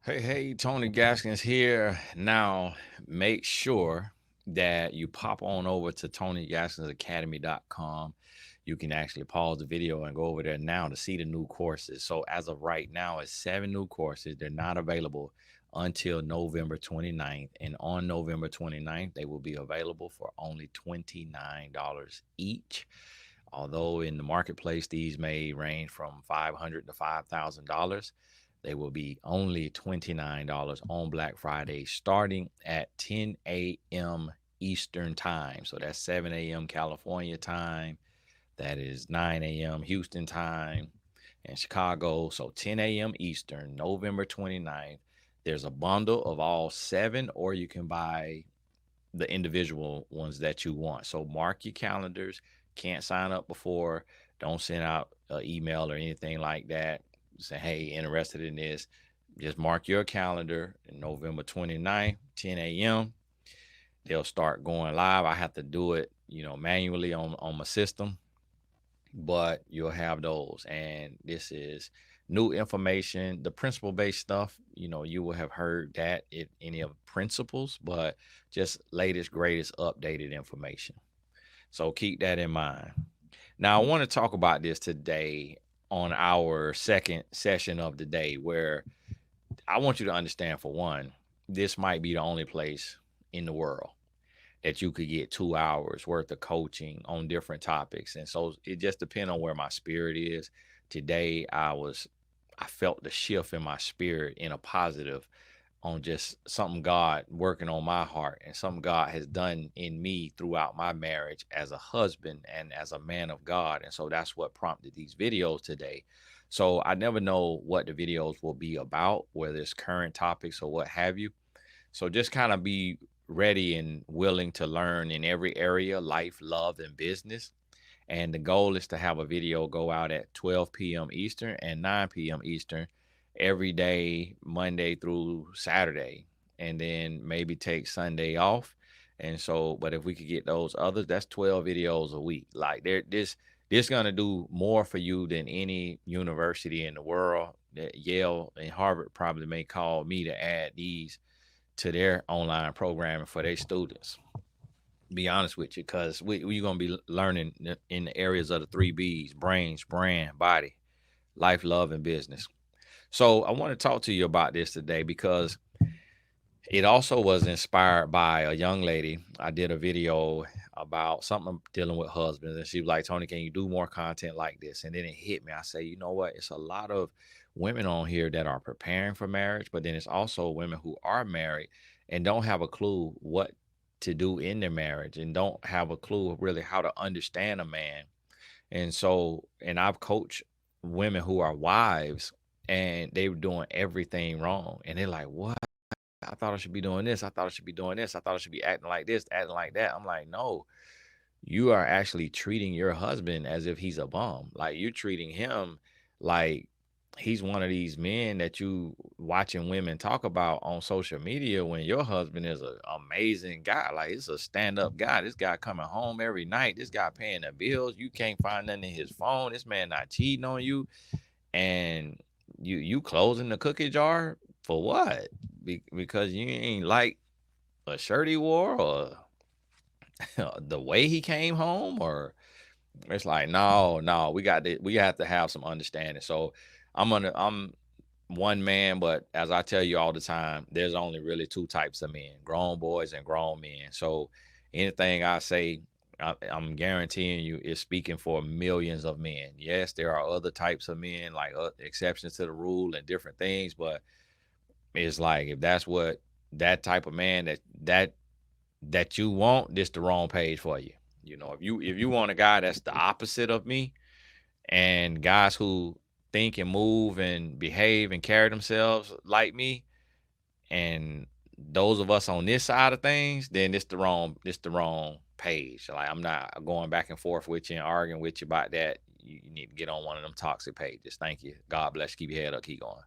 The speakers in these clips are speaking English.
Hey, Tony Gaskins here. Now, make sure that you pop on over to TonyGaskinsAcademy.com. You can actually pause the video and go over there now to see the new courses. So, as of right now, it's 7 new courses. They're not available until November 29th. And on November 29th, they will be available for only $29 each. Although in the marketplace, these may range from $500 to $5,000. They will be only $29 on Black Friday, starting at 10 a.m. Eastern time. So that's 7 a.m. California time. That is 9 a.m. Houston time and Chicago. So 10 a.m. Eastern, November 29th. There's a bundle of all seven, or you can buy the individual ones that you want. So mark your calendars. Can't sign up before. Don't send out an email or anything like that. Say, hey, interested in this. Just mark your calendar in November 29th, 10 a.m. They'll start going live. I have to do it, manually on my system, but you'll have those. And this is new information. The principle based stuff, you will have heard that in any of principles, but just latest, greatest, updated information. So keep that in mind. Now, I want to talk about this today on our second session of the day, where I want you to understand, for one, this might be the only place in the world that you could get 2 hours worth of coaching on different topics. And so it just depends on where my spirit is. Today, I felt the shift in my spirit in a positive, on just something God working on my heart and something God has done in me throughout my marriage as a husband and as a man of God. And so that's what prompted these videos today. So I never know what the videos will be about, whether it's current topics or what have you. So just kind of be ready and willing to learn in every area: life, love, and business. And the goal is to have a video go out at 12 p.m. Eastern and 9 p.m. Eastern every day, Monday through Saturday, and then maybe take Sunday off. And so, but if we could get those others, that's 12 videos a week. Like, this gonna do more for you than any university in the world. That Yale and Harvard probably may call me to add these to their online programming for their students. Be honest with you, because we're gonna be learning in the areas of the three B's: brains, brand, body, life, love, and business. So I want to talk to you about this today because it also was inspired by a young lady. I did a video about something dealing with husbands, and she was like, Tony, can you do more content like this? And then it hit me. I say, you know what? It's a lot of women on here that are preparing for marriage, but then it's also women who are married and don't have a clue what to do in their marriage and don't have a clue really how to understand a man. And so, and I've coached women who are wives, and they were doing everything wrong. And they're like, what? I thought I should be doing this. I thought I should be doing this. I thought I should be acting like this, acting like that. I'm like, no, you are actually treating your husband as if he's a bum. Like, you're treating him like he's one of these men that you watching women talk about on social media, when your husband is an amazing guy. Like, it's a stand-up guy. This guy coming home every night. This guy paying the bills. You can't find nothing in his phone. This man not cheating on you. And you closing the cookie jar for what? Because you ain't like a shirt he wore, or the way he came home, or it's like, no, we have to have some understanding. So I'm one man, but as I tell you all the time, there's only really two types of men: grown boys and grown men. So anything I say, I'm guaranteeing you, is speaking for millions of men. Yes, there are other types of men, like exceptions to the rule and different things, but it's like, if that's what that type of man that you want, this the wrong page for you. If you want a guy that's the opposite of me, and guys who think and move and behave and carry themselves like me, and those of us on this side of things, then it's the wrong page. Like, I'm not going back and forth with you and arguing with you about that. You need to get on one of them toxic pages. Thank you. God bless. Keep your head up. Keep going.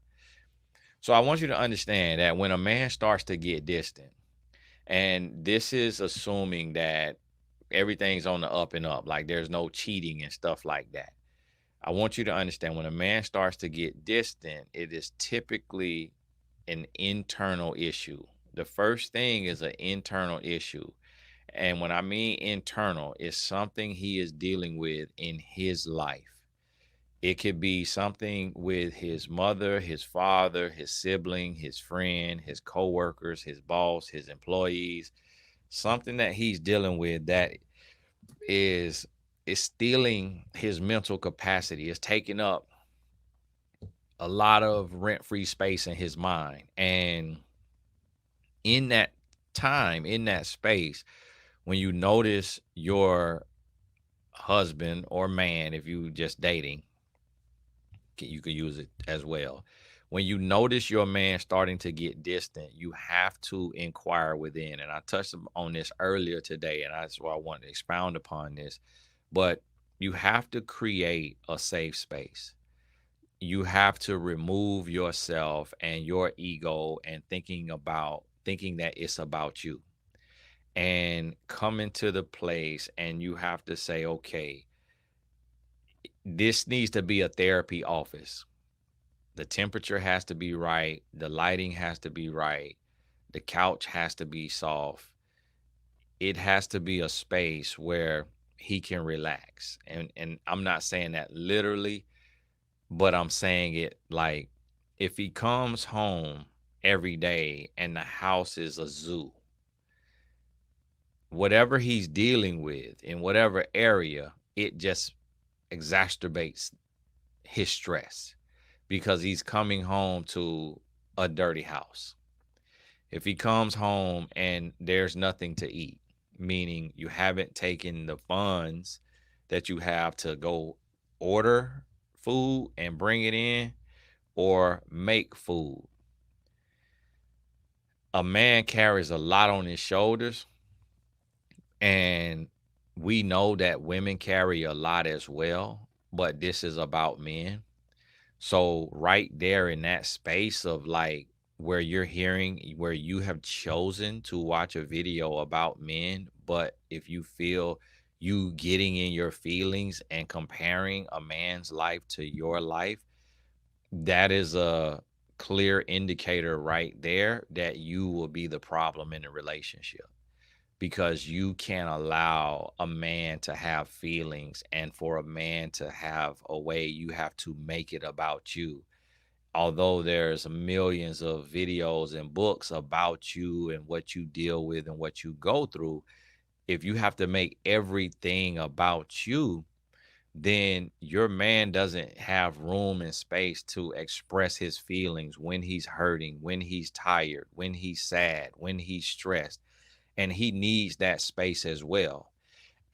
So I want you to understand that when a man starts to get distant, and this is assuming that everything's on the up and up, like there's no cheating and stuff like that. I want you to understand, when a man starts to get distant, it is typically an internal issue. The first thing is an internal issue. And when I mean internal, it's something he is dealing with in his life. It could be something with his mother, his father, his sibling, his friend, his coworkers, his boss, his employees, something that he's dealing with that is stealing his mental capacity. It's taking up a lot of rent-free space in his mind. And in that time, in that space, when you notice your husband or man, if you just dating, you could use it as well. When you notice your man starting to get distant, you have to inquire within. And I touched on this earlier today, and that's why I wanted to expound upon this. But you have to create a safe space. You have to remove yourself and your ego and thinking that it's about you, and come into the place, and you have to say, okay, this needs to be a therapy office. The temperature has to be right. The lighting has to be right. The couch has to be soft. It has to be a space where he can relax. And I'm not saying that literally, but I'm saying it like, if he comes home every day and the house is a zoo, whatever he's dealing with in whatever area, it just exacerbates his stress because he's coming home to a dirty house. If he comes home and there's nothing to eat, meaning you haven't taken the funds that you have to go order food and bring it in or make food. A man carries a lot on his shoulders, and we know that women carry a lot as well, but this is about men. So right there in that space of like where you're hearing where you have chosen to watch a video about men, but if you feel you getting in your feelings and comparing a man's life to your life, that is a clear indicator right there that you will be the problem in a relationship, because you can't allow a man to have feelings, and for a man to have a way, you have to make it about you. Although there's millions of videos and books about you and what you deal with and what you go through, if you have to make everything about you, then your man doesn't have room and space to express his feelings when he's hurting, when he's tired, when he's sad, when he's stressed, and he needs that space as well.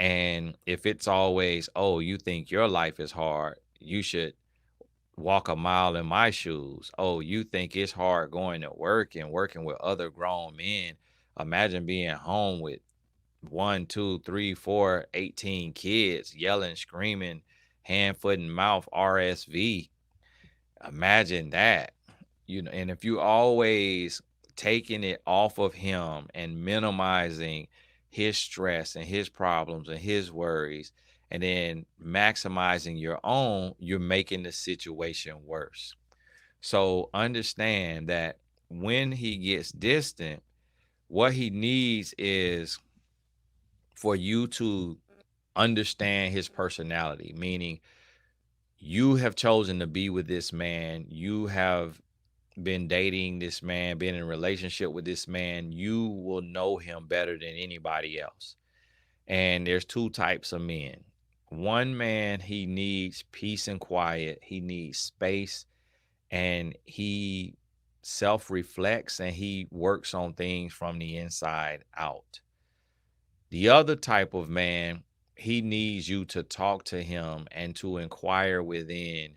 And if it's always, oh, you think your life is hard, you should walk a mile in my shoes. Oh, you think it's hard going to work and working with other grown men. Imagine being home with 1, 2, 3, 4, 18 kids yelling, screaming, hand, foot, and mouth RSV. Imagine that. And if you always taking it off of him and minimizing his stress and his problems and his worries, and then maximizing your own, you're making the situation worse. So understand that when he gets distant, what he needs is for you to understand his personality, meaning you have chosen to be with this man. You have been dating this man, been in a relationship with this man. You will know him better than anybody else. And there's two types of men. One man, he needs peace and quiet. He needs space, and he self-reflects and he works on things from the inside out. The other type of man, he needs you to talk to him and to inquire within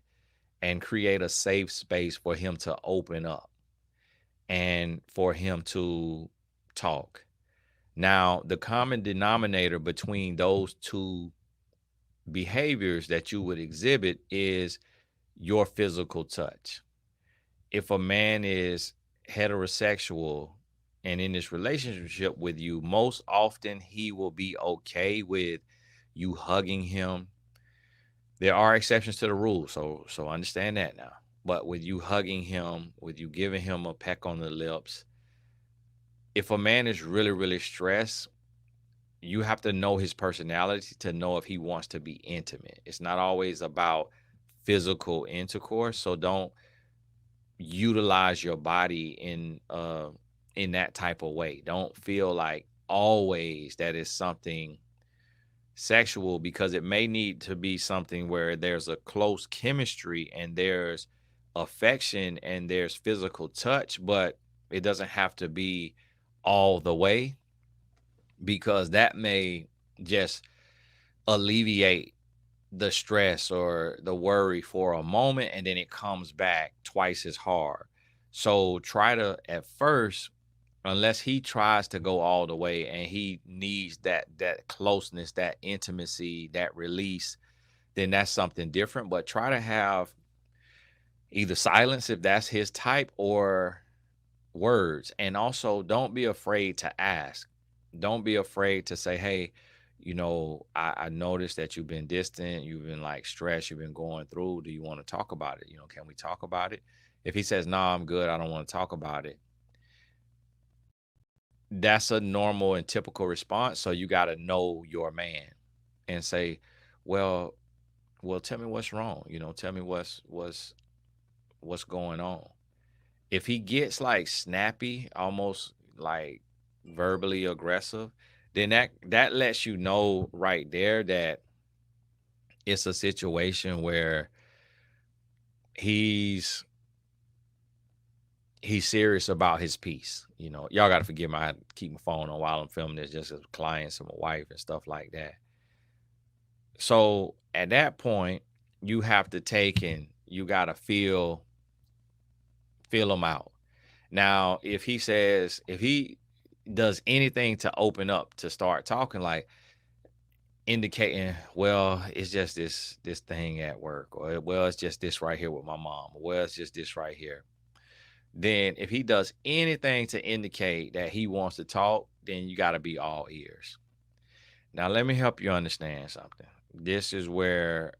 and create a safe space for him to open up and for him to talk. Now, the common denominator between those two behaviors that you would exhibit is your physical touch. If a man is heterosexual and in this relationship with you, most often he will be okay with you hugging him. There are exceptions to the rule, so understand that now. But with you hugging him, with you giving him a peck on the lips, if a man is really, really stressed, you have to know his personality to know if he wants to be intimate. It's not always about physical intercourse. So don't utilize your body in that type of way. Don't feel like always that is something sexual, because it may need to be something where there's a close chemistry and there's affection and there's physical touch, but it doesn't have to be all the way, because that may just alleviate the stress or the worry for a moment, and then it comes back twice as hard. So try to, at first, unless he tries to go all the way and he needs that closeness, that intimacy, that release, then that's something different. But try to have either silence if that's his type, or words. And also, don't be afraid to ask. Don't be afraid to say, hey, I noticed that you've been distant, you've been like stressed, you've been going through. Do you want to talk about it? Can we talk about it? If he says, no, I'm good, I don't want to talk about it, that's a normal and typical response. So you got to know your man and say, well, tell me what's wrong. Tell me what's going on. If he gets like snappy, almost like verbally aggressive, then that lets you know right there that it's a situation where he's serious about his peace. Y'all got to forgive me. I had to keep my phone on while I'm filming this, just as clients and my wife and stuff like that. So at that point, you have to take and you got to feel him out. Now, if he does anything to open up, to start talking, like indicating, well, it's just this thing at work, or well, it's just this right here with my mom, or well, it's just this right here. Then if he does anything to indicate that he wants to talk, then you got to be all ears. Now, let me help you understand something. This is where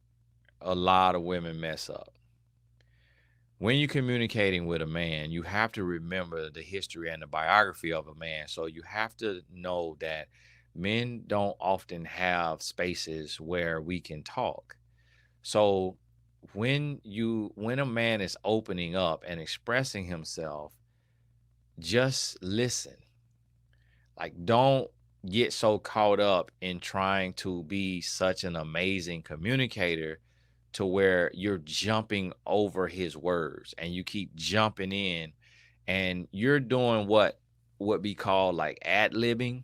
a lot of women mess up. When you're communicating with a man, you have to remember the history and the biography of a man. So you have to know that men don't often have spaces where we can talk. So when a man is opening up and expressing himself, just listen. Like, don't get so caught up in trying to be such an amazing communicator to where you're jumping over his words and you keep jumping in, and you're doing what would be called like ad-libbing,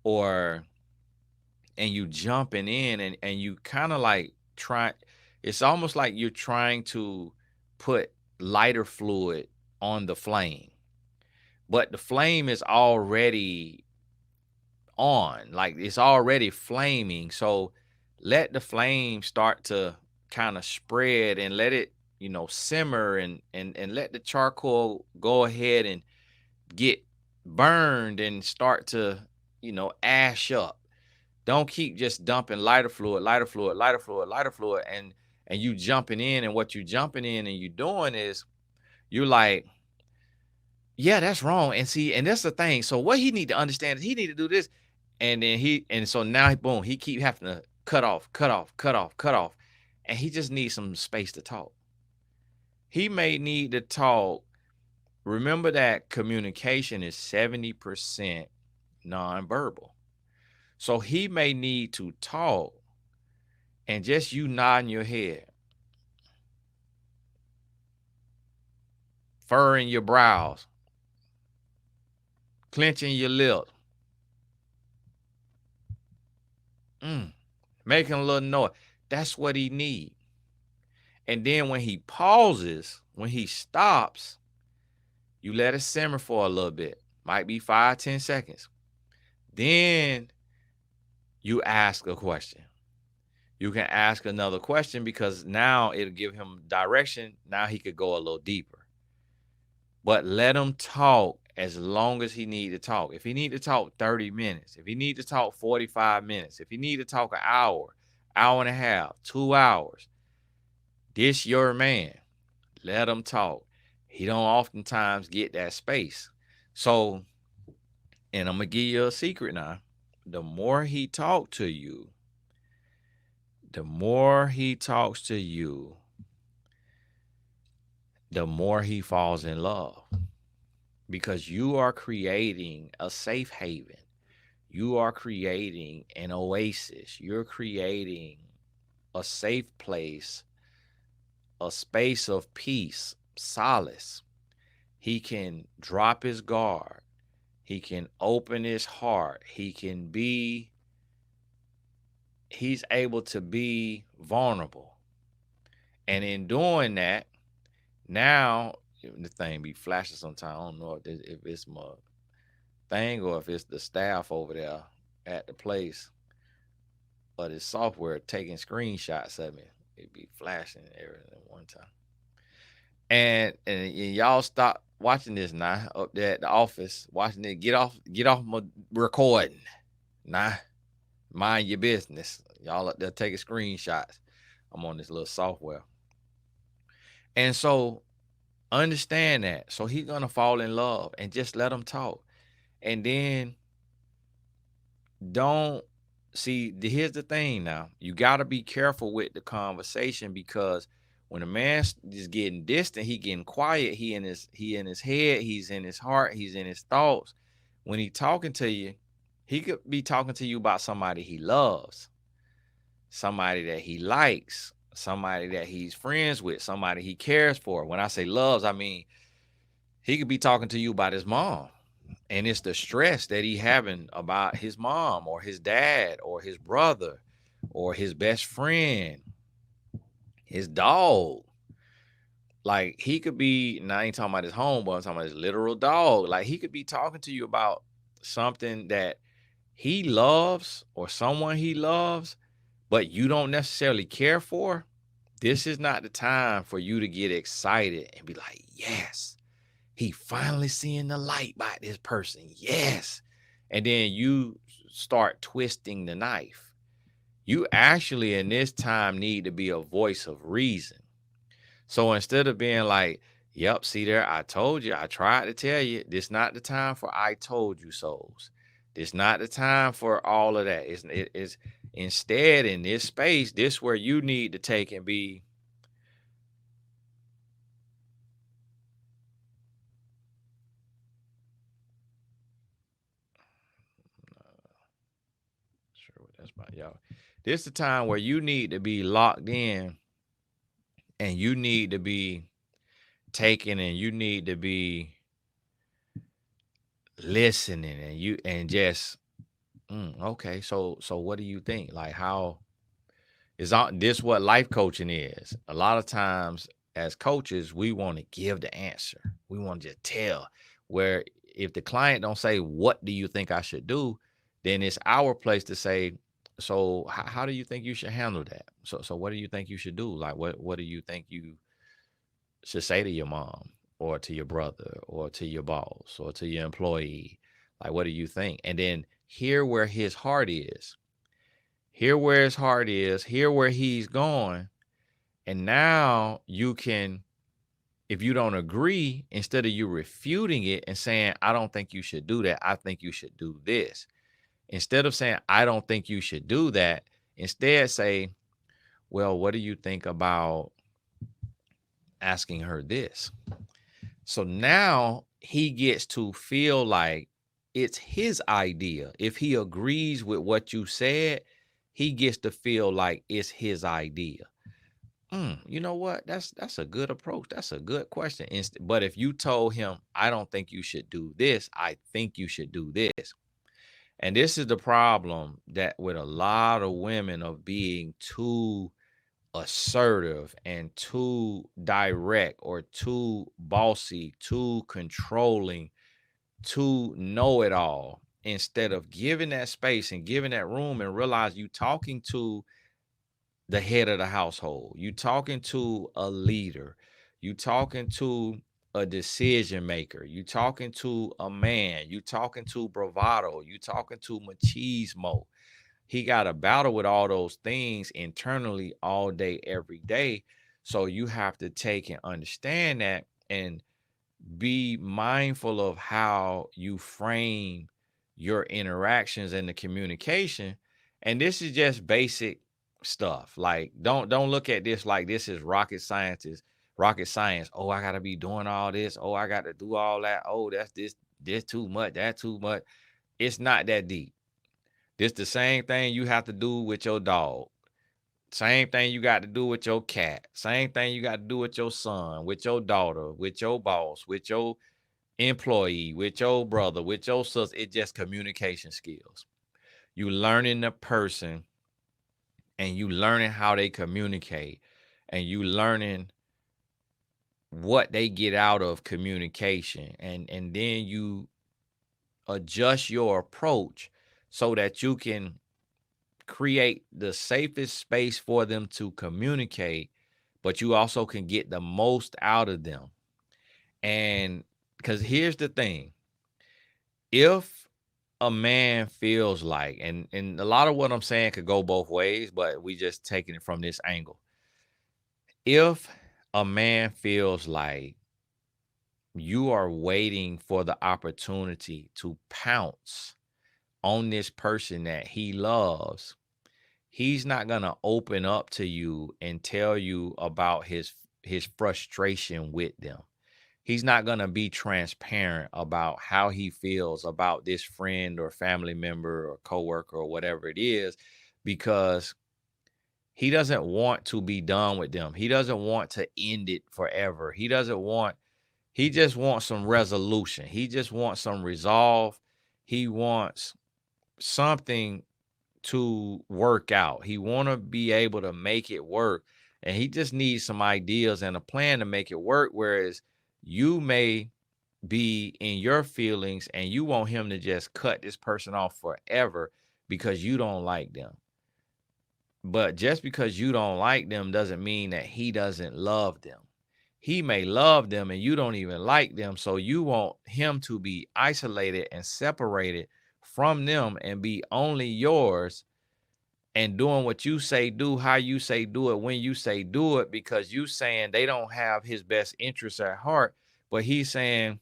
or and you jumping in, and you kind of like try, it's almost like you're trying to put lighter fluid on the flame, but the flame is already on, like it's already flaming. So let the flame start to kind of spread, and let it, simmer, and let the charcoal go ahead and get burned and start to, ash up. Don't keep just dumping lighter fluid, lighter fluid, lighter fluid, lighter fluid, and you jumping in, and what you jumping in and you doing is you're like, yeah, that's wrong. And see, and that's the thing. So what he need to understand is he need to do this. And so now, boom, he keep having to cut off, cut off, cut off, cut off. And he just needs some space to talk. He may need to talk. Remember that communication is 70% nonverbal. So he may need to talk, and just you nodding your head, furrowing your brows, clenching your lips, making a little noise. That's what he need. And then when he pauses, when he stops, you let it simmer for a little bit. Might be 5-10 seconds. Then you ask a question. You can ask another question, because now it'll give him direction. Now he could go a little deeper. But let him talk as long as he need to talk. If he need to talk 30 minutes, if he need to talk 45 minutes, if he need to talk an hour, hour and a half, 2 hours, this your man. Let him talk. He don't oftentimes get that space. So, and I'm gonna give you a secret now. The more he talk to you, the more he talks to you, the more he falls in love, because you are creating a safe haven. You are creating an oasis. You're creating a safe place, a space of peace, solace. He can drop his guard. He can open his heart. He's able to be vulnerable. And in doing that, now the thing be flashing sometimes. I don't know if it's my thing or if it's the staff over there at the place or this software taking screenshots of me. It be flashing everything at one time. And y'all stop watching this now up there at the office, watching it. Get off my recording. Nah, mind your business. Y'all up there taking screenshots. I'm on this little software. And so understand that. So he's gonna fall in love and just let him talk. And then don't see, here's the thing now. You gotta be careful with the conversation, because when a man is getting distant, he getting quiet, he in his head, he's in his heart, he's in his thoughts. When he talking to you, he could be talking to you about somebody he loves, somebody that he likes, somebody that he's friends with, somebody he cares for. When I say loves, I mean he could be talking to you about his mom, and it's the stress that he having about his mom or his dad or his brother or his best friend, his dog. Like he could be, now I ain't talking about his homeboy, I'm talking about his literal dog. Like he could be talking to you about something that he loves or someone he loves, but you don't necessarily care for. This is not the time for you to get excited and be like, yes, he finally seeing the light by this person. Yes. And then you start twisting the knife. You actually in this time need to be a voice of reason. So instead of being like, yep, see there, I told you, I tried to tell you, this not the time for I told you so's. This not the time for all of that. It's instead in this space, this where you need to take and be, sure what that's about, y'all. This is the time where you need to be locked in, and you need to be taking, and you need to be listening, and you and just okay, so what do you think? Like, how is this what life coaching is? A lot of times as coaches, we want to give the answer. We want to just tell, where if the client don't say, what do you think I should do? Then it's our place to say, so how do you think you should handle that? So what do you think you should do? Like, what do you think you should say to your mom or to your brother or to your boss or to your employee? Like, what do you think? And then hear where his heart is. Hear where his heart is. Hear where he's going. And now you can, if you don't agree, instead of you refuting it and saying, I don't think you should do that, I think you should do this. Instead of saying, I don't think you should do that, instead say, well, what do you think about asking her this? So now he gets to feel like it's his idea. If he agrees with what you said, he gets to feel like it's his idea. You know what? That's a good approach. That's a good question. But if you told him, I don't think you should do this, I think you should do this. And this is the problem that with a lot of women, of being too assertive and too direct or too bossy, too controlling, too know it all, instead of giving that space and giving that room and realize you talking to the head of the household, you talking to a leader, you talking to a decision maker, you talking to a man, you talking to bravado, you talking to machismo. He got to battle with all those things internally all day, every day. So you have to take and understand that and be mindful of how you frame your interactions and the communication. And this is just basic stuff. Like don't look at this like this is rocket science. Oh, I gotta be doing all this. Oh, I gotta do all that. Oh, that's this too much, that too much. It's not that deep. This the same thing you have to do with your dog. Same thing you got to do with your cat. Same thing you got to do with your son, with your daughter, with your boss, with your employee, with your brother, with your sister. It's just communication skills. You learning the person and you learning how they communicate and you learning what they get out of communication. And then you adjust your approach so that you can create the safest space for them to communicate, but you also can get the most out of them. And because here's the thing, if a man feels like, and a lot of what I'm saying could go both ways, but we just taking it from this angle. If a man feels like you are waiting for the opportunity to pounce on this person that he loves, he's not going to open up to you and tell you about his frustration with them. He's not going to be transparent about how he feels about this friend or family member or coworker or whatever it is, because he doesn't want to be done with them. He doesn't want to end it forever. He just wants some resolution. He just wants some resolve. He wants something to work out. He want to be able to make it work, and he just needs some ideas and a plan to make it work. Whereas you may be in your feelings and you want him to just cut this person off forever because you don't like them. But just because you don't like them doesn't mean that he doesn't love them. He may love them and you don't even like them. So you want him to be isolated and separated from them and be only yours and doing what you say do, how you say do it, when you say do it, because you saying they don't have his best interests at heart, but he's saying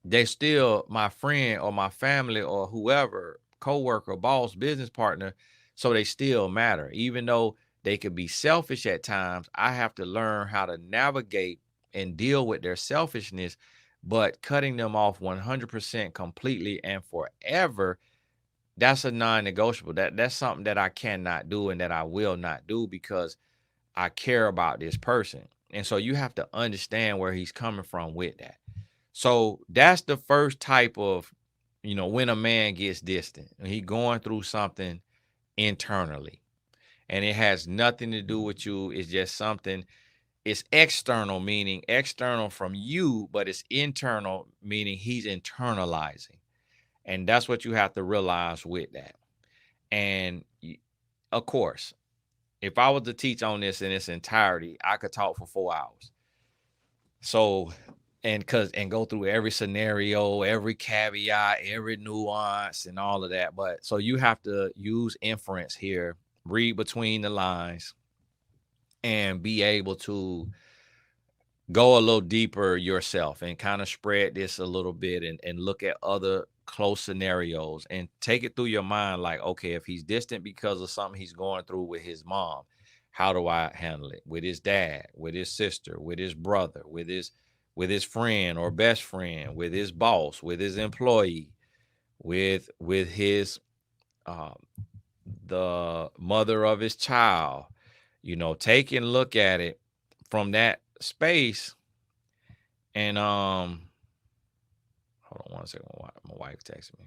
they're still my friend or my family or whoever, coworker, boss, business partner, so they still matter. Even though they could be selfish at times, I have to learn how to navigate and deal with their selfishness, but cutting them off 100% completely and forever, that's a non-negotiable. That's something that I cannot do and that I will not do because I care about this person. And so you have to understand where he's coming from with that. So that's the first type of, when a man gets distant, he going through something internally and it has nothing to do with you. It's just something, it's external, meaning external from you, but it's internal, meaning he's internalizing. And that's what you have to realize with that. And of course, if I was to teach on this in its entirety, I could talk for 4 hours. So, and go through every scenario, every caveat, every nuance and all of that. But so you have to use inference here, read between the lines and be able to go a little deeper yourself and kind of spread this a little bit and look at other close scenarios and take it through your mind. Like, okay, if he's distant because of something he's going through with his mom, how do I handle it? With his dad, with his sister, with his brother, with his friend or best friend, with his boss, with his employee, with his the mother of his child. Take and look at it from that space. And hold on one second. My wife texted me.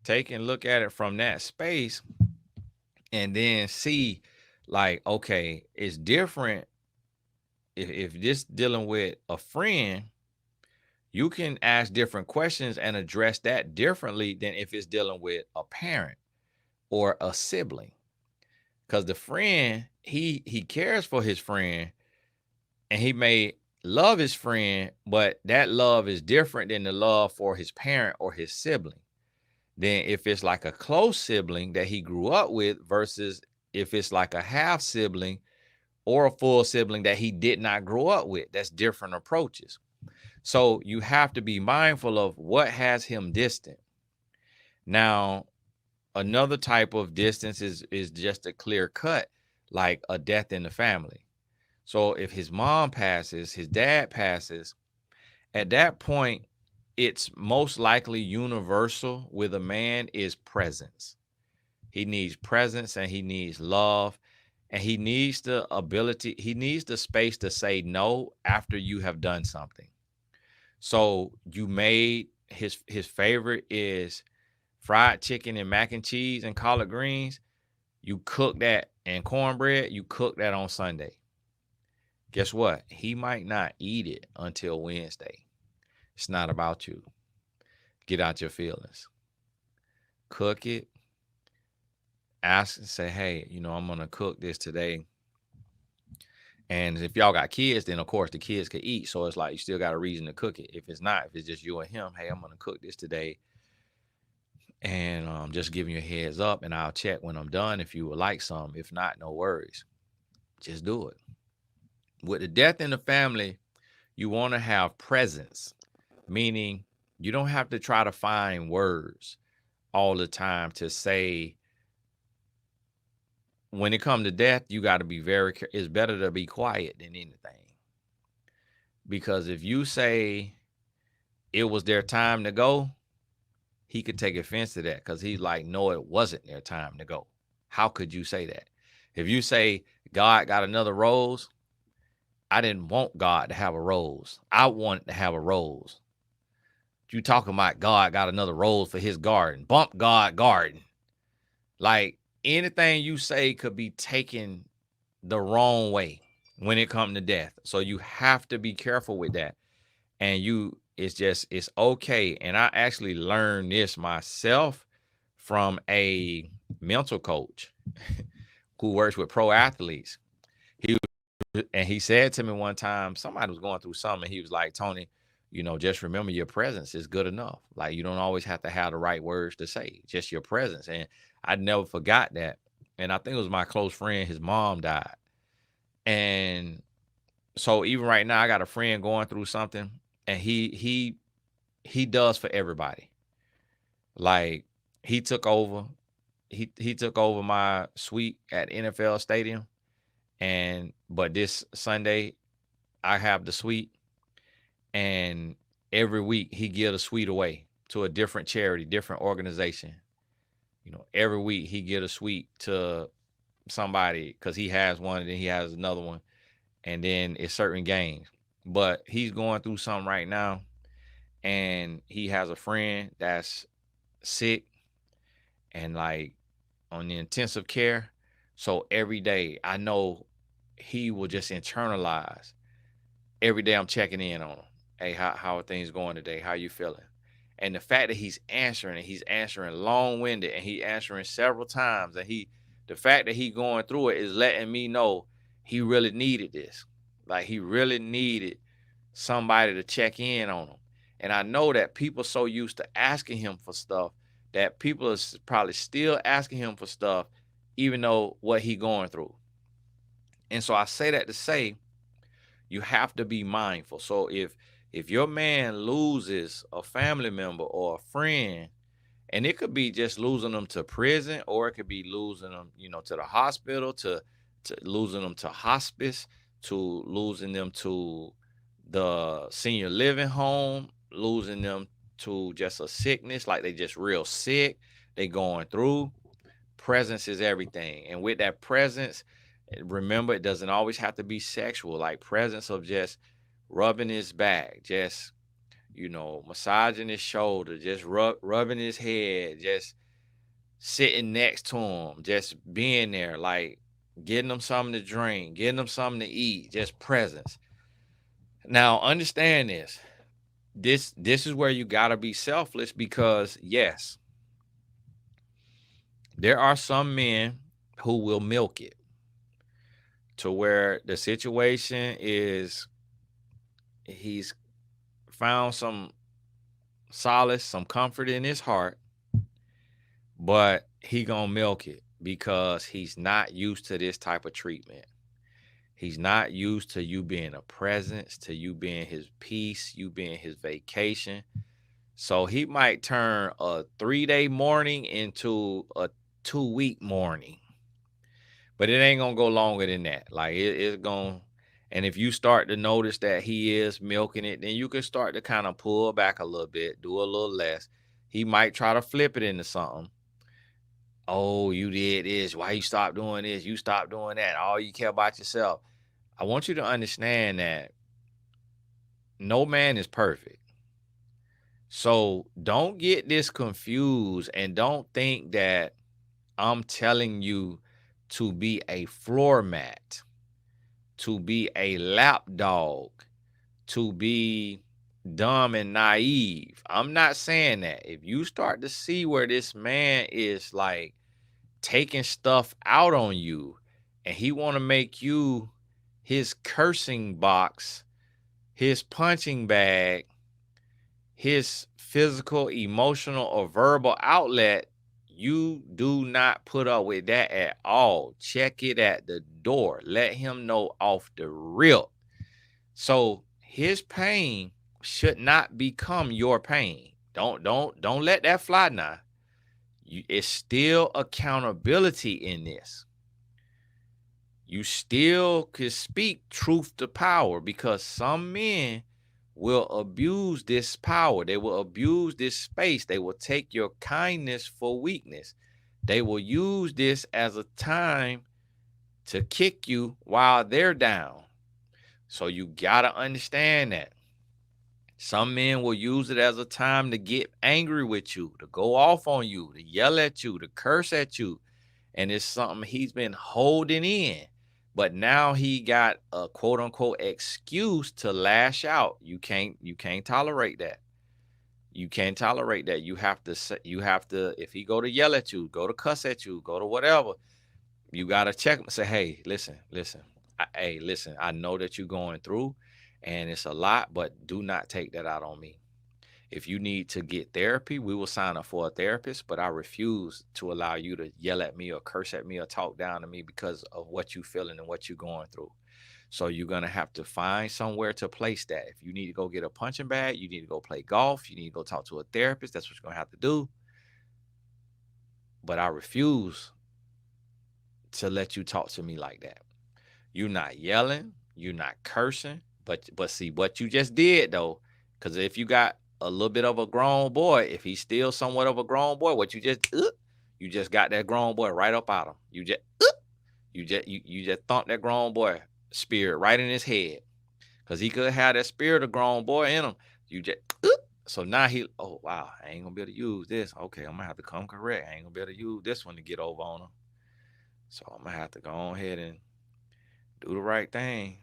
Take and look at it from that space and then see, like, okay, it's different. If this dealing with a friend, you can ask different questions and address that differently than if it's dealing with a parent or a sibling. Because the friend, he cares for his friend, and he may love his friend, but that love is different than the love for his parent or his sibling. Then if it's like a close sibling that he grew up with versus if it's like a half sibling or a full sibling that he did not grow up with, that's different approaches. So you have to be mindful of what has him distant. Now, another type of distance is just a clear cut, like a death in the family. So if his mom passes, his dad passes, at that point, it's most likely universal with a man is presence. He needs presence and he needs love and he needs the ability, he needs the space to say no after you have done something. So you made his favorite is fried chicken and mac and cheese and collard greens. You cook that and cornbread, you cook that on Sunday. Guess what? He might not eat it until Wednesday. It's not about you. Get out your feelings. Cook it. Ask and say, hey, I'm going to cook this today. And if y'all got kids, then of course the kids can eat. So it's like you still got a reason to cook it. If it's not, if it's just you and him, hey, I'm going to cook this today. And just giving you a heads up, and I'll check when I'm done if you would like some. If not, no worries. Just do it. With the death in the family, you want to have presence, meaning you don't have to try to find words all the time to say. When it comes to death, you got to be it's better to be quiet than anything. Because if you say it was their time to go, he could take offense to that because he's like, no, it wasn't their time to go. How could you say that? If you say God got another rose, I didn't want God to have a rose. I wanted to have a rose. You talking about God got another rose for his garden. Bump God garden. Like, anything you say could be taken the wrong way when it comes to death. So you have to be careful with that. And it's okay. And I actually learned this myself from a mental coach who works with pro athletes. He said to me one time, somebody was going through something. He was like, Tony, just remember your presence is good enough. Like, you don't always have to have the right words to say, just your presence. And I never forgot that. And I think it was my close friend, his mom died. And so even right now, I got a friend going through something, and he does for everybody. Like, he took over, he took over my suite at NFL Stadium. But this Sunday, I have the suite, and every week he gives a suite away to a different charity, different organization. Every week he gives a suite to somebody because he has one and then he has another one, and then it's certain games. But he's going through something right now, and he has a friend that's sick and like on the intensive care. So every day I know he will just internalize. Every day I'm checking in on him. Hey, how are things going today? How you feeling? And the fact that he's answering long-winded, and he answering several times, and the fact that he going through it is letting me know he really needed this. Like, he really needed somebody to check in on him. And I know that people so used to asking him for stuff that people are probably still asking him for stuff, even though what he going through. And so I say that to say, you have to be mindful. So if your man loses a family member or a friend, and it could be just losing them to prison, or it could be losing them, to the hospital, to losing them to hospice, to losing them to the senior living home, losing them to just a sickness, like they just real sick, they going through. Presence is everything. And with that presence, remember, it doesn't always have to be sexual. Like, presence of just rubbing his back, just massaging his shoulder, just rubbing his head, just sitting next to him, just being there, like getting them something to drink, getting them something to eat, just presence. Now, understand this. This is where you gotta be selfless, because yes, there are some men who will milk it to where the situation is he's found some solace, some comfort in his heart, but he gonna milk it because he's not used to this type of treatment. He's not used to you being a presence, to you being his peace, you being his vacation. So he might turn a 3-day morning into a 2-week morning, but it ain't gonna go longer than that. Like it's gonna, and if you start to notice that he is milking it, then you can start to kind of pull back a little bit, do a little less. He might try to flip it into something. Oh, you did this. Why you stop doing this? You stop doing that. All you care about yourself. I want you to understand that no man is perfect. So don't get this confused and don't think that I'm telling you to be a floor mat, to be a lapdog, to be dumb and naive. I'm not saying that. If you start to see where this man is like taking stuff out on you and he want to make you his cursing box, his punching bag, his physical, emotional, or verbal outlet, you do not put up with that at all. Check it at the door. Let him know off the rip. So his pain should not become your pain. Don't let that fly now. It's still accountability in this. You still could speak truth to power because some men will abuse this power. They will abuse this space. They will take your kindness for weakness. They will use this as a time to kick you while they're down. So you got to understand that. Some men will use it as a time to get angry with you, to go off on you, to yell at you, to curse at you. And it's something he's been holding in. But now he got a quote unquote excuse to lash out. You can't tolerate that. You can't tolerate that. You have to, if he go to yell at you, go to cuss at you, go to whatever, you got to check him and say, hey, listen. I know that you're going through and it's a lot, but do not take that out on me. If you need to get therapy, we will sign up for a therapist, but I refuse to allow you to yell at me or curse at me or talk down to me because of what you're feeling and what you're going through. So you're going to have to find somewhere to place that. If you need to go get a punching bag, you need to go play golf, you need to go talk to a therapist, that's what you're going to have to do. But I refuse to let you talk to me like that. You're not yelling, you're not cursing, but see what you just did though, because if you got a little bit of a grown boy, if he's still somewhat of a grown boy, what you just got that grown boy right up out him. You just thumped that grown boy spirit right in his head, because he could have that spirit of grown boy in him. You just so now oh wow, I ain't gonna be able to use this. Okay, I'm gonna have to come correct. I ain't gonna be able to use this one to get over on him. So I'm gonna have to go ahead and do the right thing.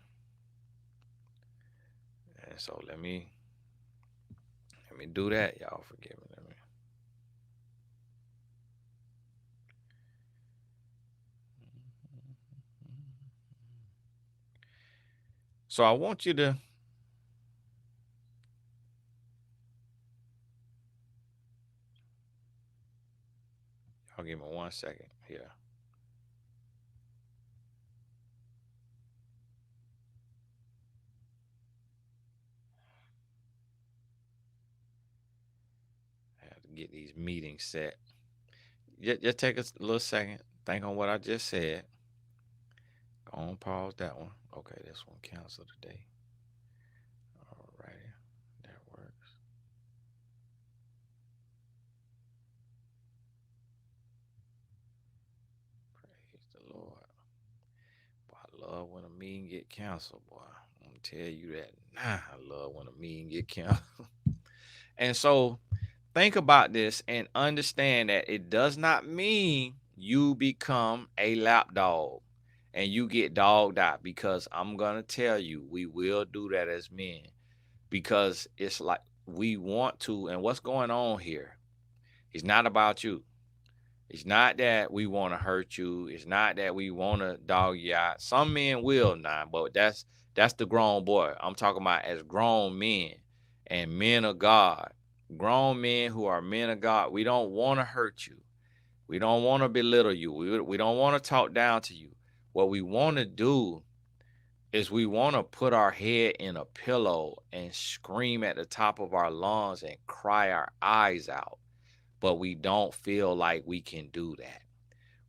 And so let me do that. Y'all forgive me. So I want you to y'all give me 1 second here. I have to get these meetings set. Just take a little second. Think on what I just said. Go on, pause that one. Okay, this one cancel today. Alrighty, that works. Praise the Lord. Boy, I love when a meeting get canceled, boy. I'm gonna tell you that. I love when a meeting get canceled. And so think about this and understand that it does not mean you become a lapdog and you get dogged out, because I'm going to tell you, we will do that as men, because it's like we want to. And what's going on here? It's not about you. It's not that we want to hurt you. It's not that we want to dog you out. Some men will not, but That's the grown boy. I'm talking about as grown men and men of God. Grown men who are men of God. We don't want to hurt you. We don't want to belittle you. We don't want to talk down to you. What we want to do is we want to put our head in a pillow and scream at the top of our lungs and cry our eyes out. But we don't feel like we can do that.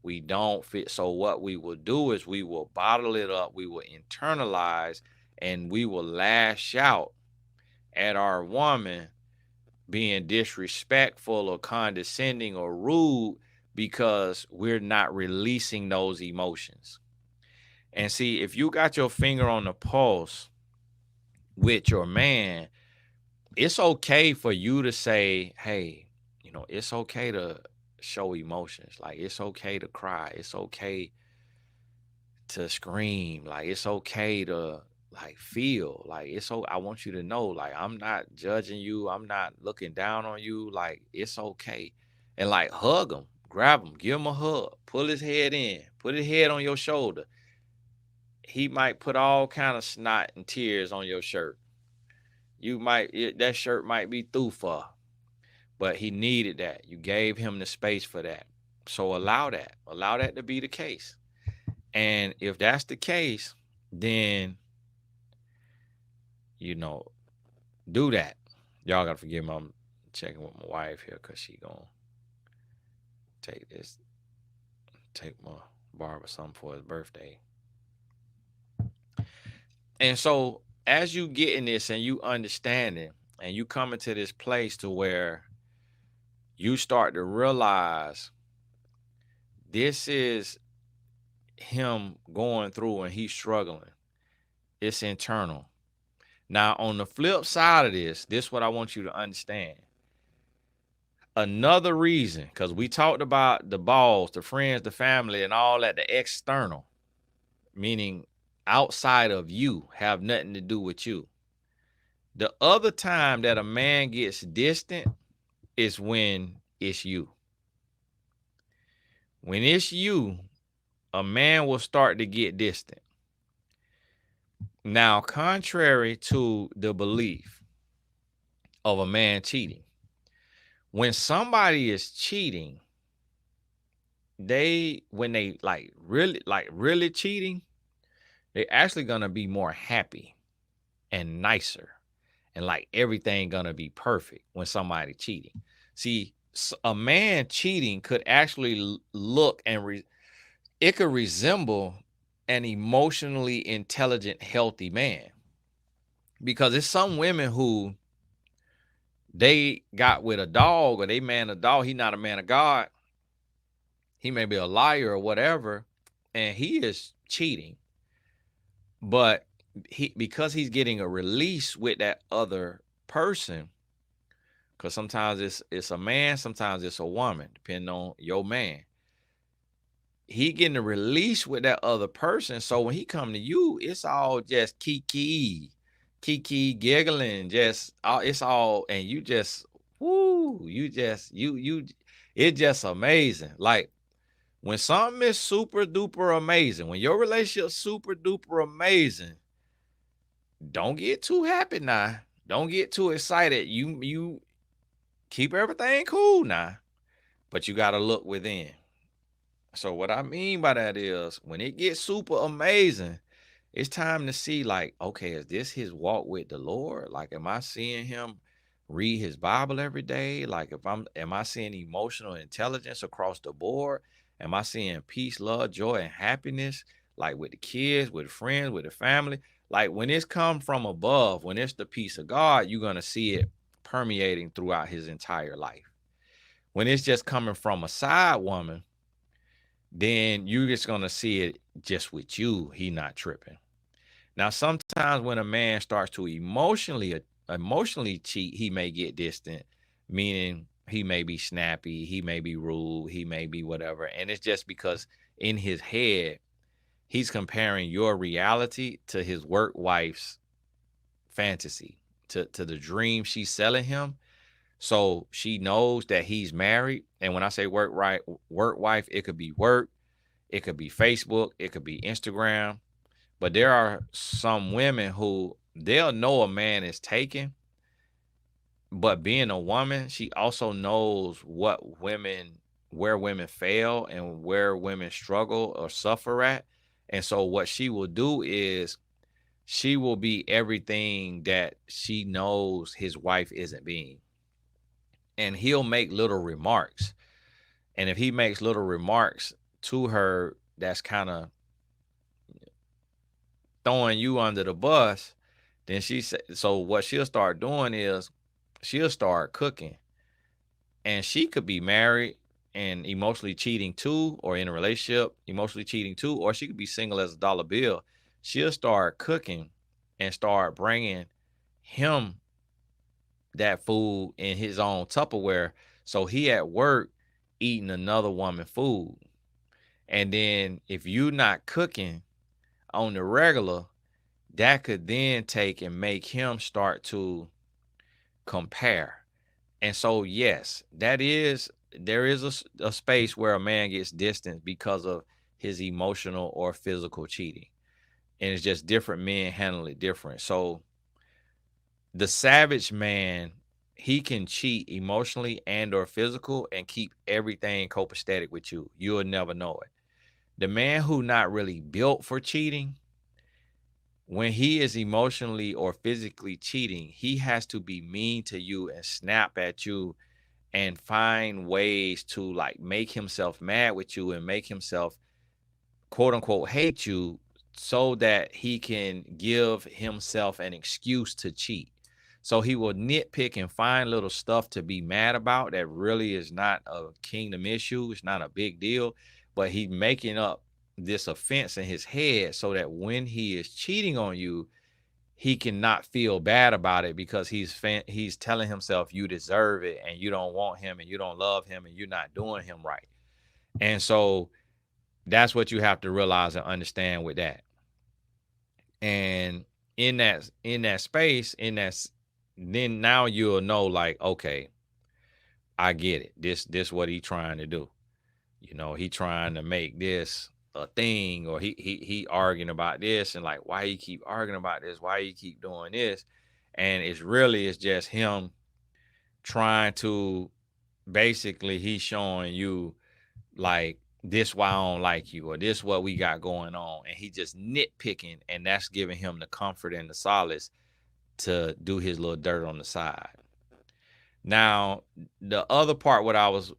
We don't fit. So what we will do is we will bottle it up. We will internalize and we will lash out at our woman being disrespectful or condescending or rude because we're not releasing those emotions. And see, if you got your finger on the pulse with your man, it's okay for you to say, hey, it's okay to show emotions. Like, it's okay to cry. It's okay to scream. Like, it's okay to like feel. Like, I want you to know, like, I'm not judging you. I'm not looking down on you. Like, it's okay. And like, hug him, grab him, give him a hug, pull his head in, put his head on your shoulder. He might put all kind of snot and tears on your shirt. That shirt might be through for, but he needed that. You gave him the space for that. So allow that to be the case. And if that's the case, then, do that. Y'all gotta forgive me. I'm checking with my wife here because she gonna take my barber something for his birthday. And so as you get in this and you understand it and you come into this place to where you start to realize this is him going through and he's struggling. It's internal. Now, on the flip side of this is what I want you to understand. Another reason, because we talked about the balls, the friends, the family, and all that, the external, meaning outside of you, have nothing to do with you. The other time that a man gets distant is when it's you. When it's you, a man will start to get distant. Now, contrary to the belief of a man cheating, when somebody is cheating, when they really cheating, they're actually gonna be more happy and nicer, and like everything gonna be perfect when somebody cheating. See, a man cheating could actually look and it could resemble an emotionally intelligent, healthy man, because it's some women who they got with a dog, or they man a dog. He not a man of God. He may be a liar or whatever, and he is cheating. But because he's getting a release with that other person, because sometimes it's a man, sometimes it's a woman, depending on your man. He getting a release with that other person. So when he come to you, it's all just kiki giggling, it's all, and you just, it's just amazing. Like, when something is super duper amazing, when your relationship's super duper amazing, don't get too happy now. Don't get too excited. You keep everything cool now, but you got to look within. So what I mean by that is, when it gets super amazing, it's time to see, like, okay, is this his walk with the Lord? Like, am I seeing him read his Bible every day? Like, am I seeing emotional intelligence across the board? Am I seeing peace, love, joy, and happiness, like with the kids, with friends, with the family? Like, when it's come from above, when it's the peace of God, you're going to see it permeating throughout his entire life. When it's just coming from a side woman, then you're just going to see it just with you. He not tripping. Now, sometimes when a man starts to emotionally cheat, he may get distant, meaning he may be snappy, he may be rude, he may be whatever. And it's just because in his head, he's comparing your reality to his work wife's fantasy, to the dream she's selling him. So she knows that he's married. And when I say work wife, it could be work, it could be Facebook, it could be Instagram. But there are some women who they'll know a man is taken, but being a woman, she also knows where women fail and where women struggle or suffer at. And so what she will do is she will be everything that she knows his wife isn't being. And he'll make little remarks. And if he makes little remarks to her that's kind of throwing you under the bus, then she said, so what she'll start doing is she'll start cooking. And she could be married and emotionally cheating too, or in a relationship, emotionally cheating too, or she could be single as a dollar bill. She'll start cooking and start bringing him that food in his own Tupperware. So he at work eating another woman food. And then if you not cooking on the regular, that could then take and make him start to compare. And so, yes, there is a space where a man gets distant because of his emotional or physical cheating. And it's just different men handle it different. So the savage man, he can cheat emotionally and or physical and keep everything copacetic with you. You'll never know it. The man who not really built for cheating, when he is emotionally or physically cheating, he has to be mean to you and snap at you and find ways to like make himself mad with you and make himself quote unquote hate you so that he can give himself an excuse to cheat. So he will nitpick and find little stuff to be mad about that really is not a kingdom issue. It's not a big deal, but he's making up this offense in his head so that when he is cheating on you, he cannot feel bad about it because he's telling himself you deserve it and you don't want him and you don't love him and you're not doing him right. And so that's what you have to realize and understand with that. And in that space, then now you'll know like, okay, I get it. This what he trying to do. You know, he trying to make this a thing, or he arguing about this and like, why he keep arguing about this? Why he keep doing this? And it's just him trying to basically he's showing you like this why I don't like you or this what we got going on. And he just nitpicking, and that's giving him the comfort and the solace to do his little dirt on the side. Now, the other part, what I want to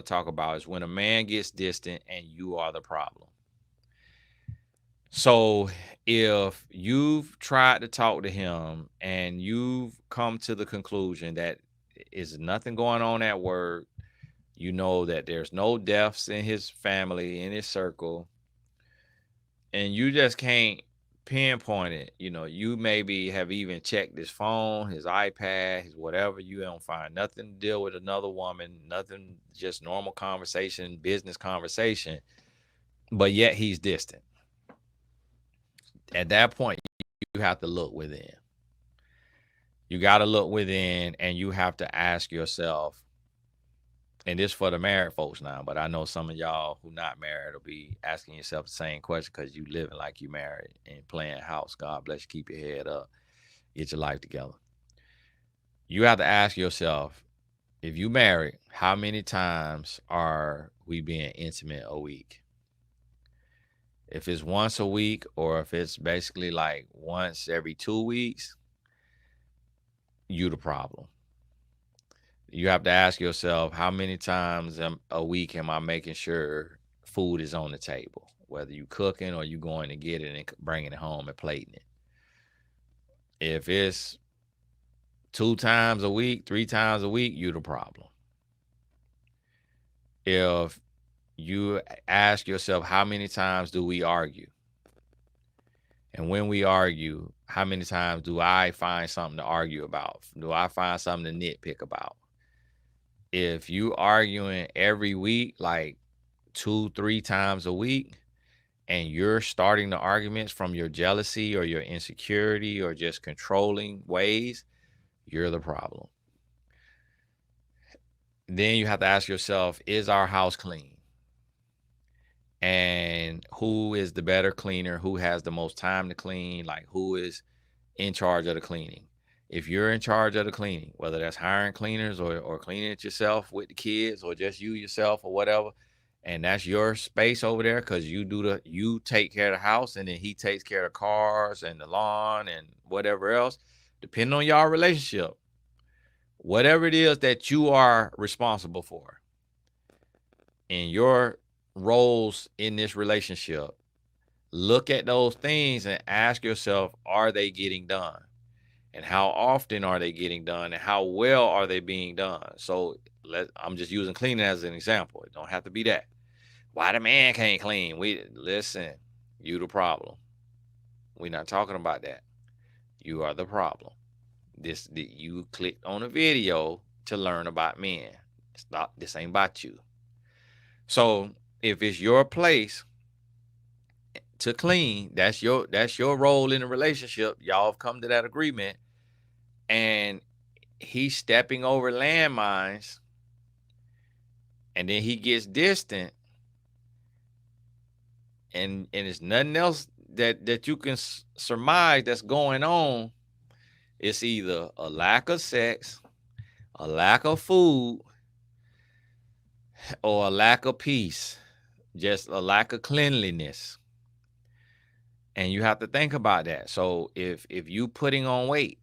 talk about is when a man gets distant and you are the problem. So if you've tried to talk to him and you've come to the conclusion that is nothing going on at work, you know that there's no deaths in his family, in his circle, and you just can't pinpoint it. You know, you maybe have even checked his phone, his iPad, his whatever. You don't find nothing to deal with another woman, nothing, just normal conversation, business conversation, but yet he's distant. At that point, you have to look within. You got to look within and you have to ask yourself, and this for the married folks now, but I know some of y'all who not married will be asking yourself the same question because you living like you married and playing house. God bless you. Keep your head up. Get your life together. You have to ask yourself, if you married, how many times are we being intimate a week? If it's once a week or if it's basically like once every 2 weeks, you the problem. You have to ask yourself, how many times a week am I making sure food is on the table, whether you cooking or you going to get it and bringing it home and plating it. If it's 2 times a week, 3 times a week, you the problem. If you ask yourself, how many times do we argue? And when we argue, how many times do I find something to argue about? Do I find something to nitpick about? If you arguing every week, like 2-3 times a week, and you're starting the arguments from your jealousy or your insecurity or just controlling ways, you're the problem. Then you have to ask yourself, is our house clean? And and who is the better cleaner, who has the most time to clean, like who is in charge of the cleaning. If you're in charge of the cleaning, whether that's hiring cleaners or cleaning it yourself with the kids or just you yourself or whatever, and that's your space over there because you take care of the house and then he takes care of the cars and the lawn and whatever else, depending on y'all relationship, whatever it is that you are responsible for in your roles in this relationship, look at those things and ask yourself, are they getting done? And how often are they getting done? And how well are they being done? So I'm just using cleaning as an example. It don't have to be that. Why the man can't clean? Listen, you the problem. We're not talking about that. You are the problem. You clicked on a video to learn about men. This ain't about you. So if it's your place to clean, that's your role in the relationship. Y'all have come to that agreement, and he's stepping over landmines, and then he gets distant, and it's nothing else that you can surmise that's going on. It's either a lack of sex, a lack of food, or a lack of peace, just a lack of cleanliness. And you have to think about that. So if you putting on weight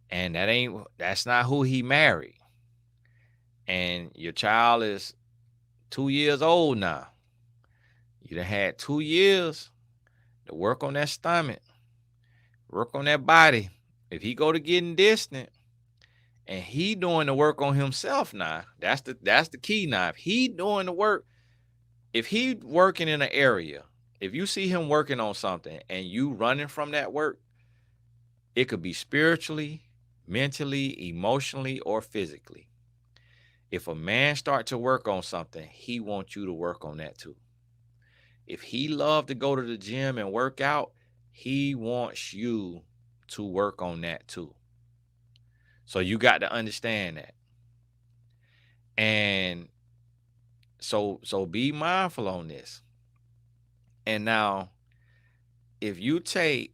and that's not who he married, and your child is 2 years old now, you done had 2 years to work on that stomach, work on that body. If he go to getting distant and he doing the work on himself now, that's the key now. If he doing the work, if he working in an area, if you see him working on something and you running from that work, it could be spiritually, mentally, emotionally, or physically. If a man start to work on something, he wants you to work on that too. If he love to go to the gym and work out, he wants you to work on that too. So you got to understand that. And so be mindful on this. And now, if you take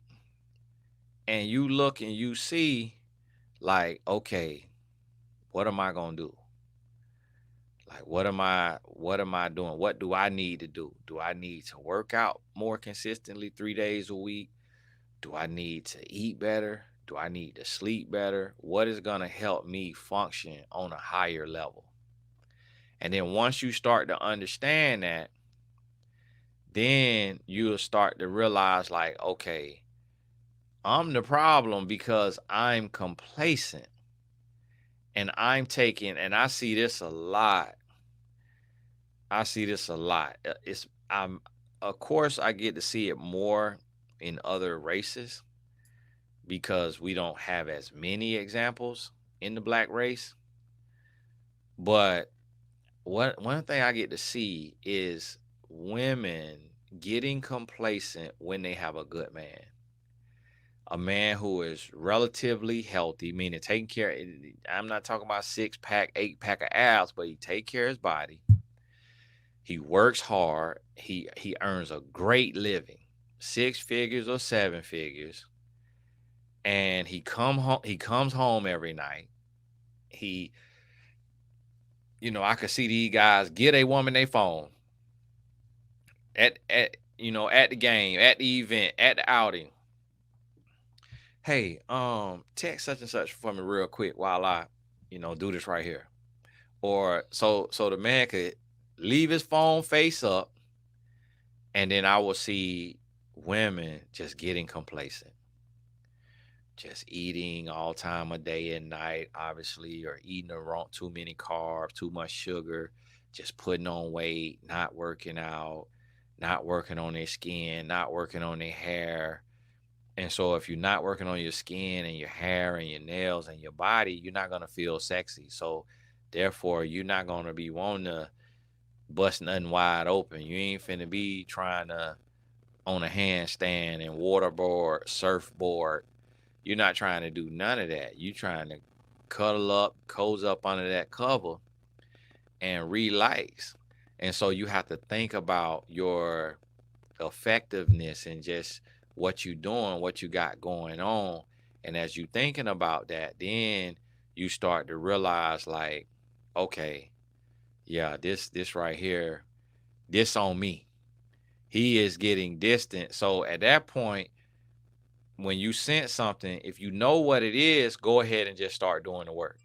and you look and you see, like, okay, what am I gonna do? Like, what am I doing? What do I need to do? Do I need to work out more consistently 3 days a week? Do I need to eat better? Do I need to sleep better? What is gonna help me function on a higher level? And then once you start to understand that, then you'll start to realize, like, okay, I'm the problem because I'm complacent. And I'm taking, and I see this a lot. Of course, I get to see it more in other races because we don't have as many examples in the black race. But one thing I get to see is women getting complacent when they have a good man. A man who is relatively healthy, meaning taking care. I'm not talking about 6-pack, 8-pack of abs, but he take care of his body. He works hard. He earns a great living, 6 figures or 7 figures, and he comes home every night. I could see these guys get a woman their phone at the game, at the event, at the outing. Hey, text such and such for me real quick while I, do this right here. Or so the man could leave his phone face up, and then I will see women just getting complacent, just eating all time of day and night, obviously, or eating too many carbs, too much sugar, just putting on weight, not working out, not working on their skin, not working on their hair. And so if you're not working on your skin and your hair and your nails and your body, you're not going to feel sexy. So therefore, you're not going to be wanting to bust nothing wide open. You ain't finna be trying to on a handstand and waterboard, surfboard. You're not trying to do none of that. You're trying to cuddle up, cozy up under that cover and relax. And so you have to think about your effectiveness and just what you doing, what you got going on. And as you thinking about that, then you start to realize like, okay, yeah, this right here, this on me. He is getting distant. So at that point, when you sense something, if you know what it is, go ahead and just start doing the work.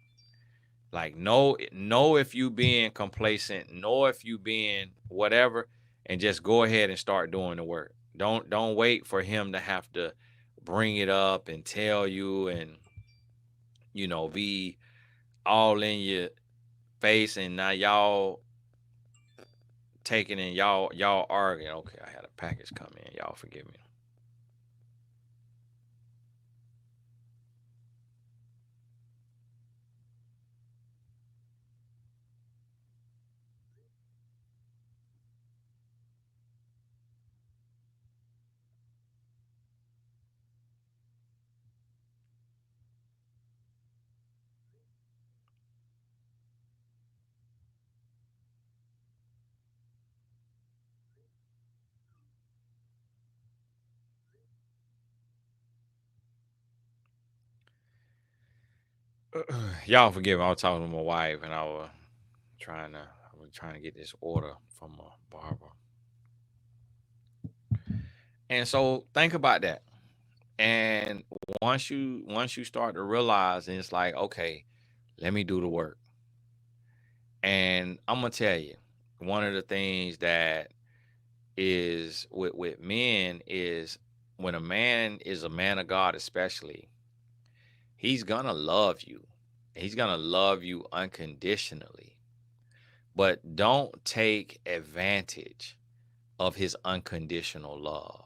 Like know if you being complacent, know if you being whatever, and just go ahead and start doing the work. Don't wait for him to have to bring it up and tell you and be all in your face, and now y'all taking and y'all arguing. Okay, I had a package come in. Y'all forgive me. Y'all forgive me. I was talking to my wife and I was trying to get this order from a barber. And so think about that. And once you start to realize, and it's like, okay, let me do the work. And I'm gonna tell you, one of the things that is with men is when a man is a man of God, especially, he's gonna love you. He's gonna love you unconditionally. But don't take advantage of his unconditional love.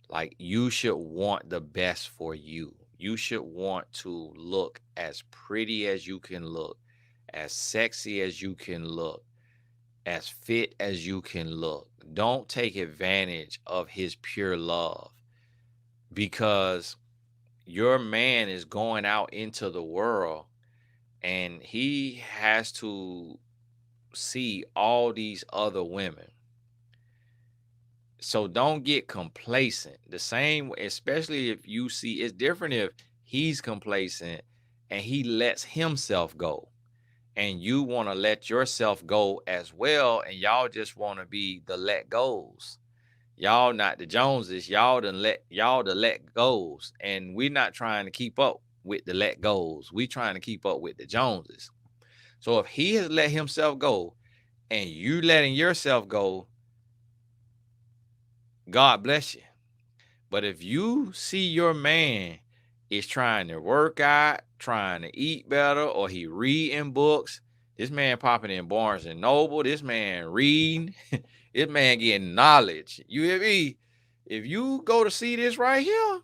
Like, you should want the best for you. You should want to look as pretty as you can look, as sexy as you can look, as fit as you can look. Don't take advantage of his pure love, because your man is going out into the world and he has to see all these other women. So don't get complacent. The same, especially if you see, it's different if he's complacent and he lets himself go, and you want to let yourself go as well, and y'all just want to be the let goes. Y'all not the Joneses, y'all the let goes, and we're not trying to keep up with the let goes. We trying to keep up with the Joneses. So if he has let himself go and you letting yourself go, God bless you. But if you see your man is trying to work out, trying to eat better, or he reading books, this man popping in Barnes and Noble, this man reading, this man getting knowledge. You hear me? If you go to see this right here,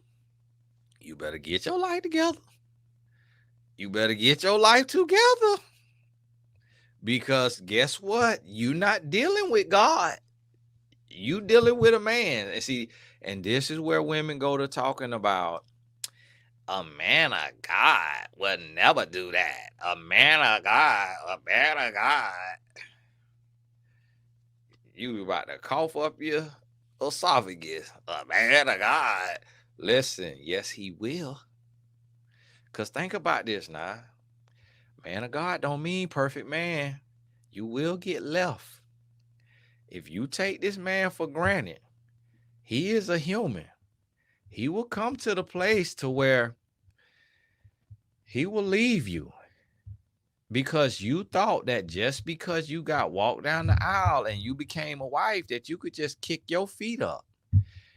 you better get your life together. You better get your life together. Because guess what? You not dealing with God. You dealing with a man. And see, and this is where women go to talking about a man of God would never do that. A man of God, a man of God. You about to cough up your esophagus. A man of God. Listen, yes, he will. Because think about this now. Man of God don't mean perfect man. You will get left. If you take this man for granted, he is a human. He will come to the place to where he will leave you, because you thought that just because you got walked down the aisle and you became a wife, that you could just kick your feet up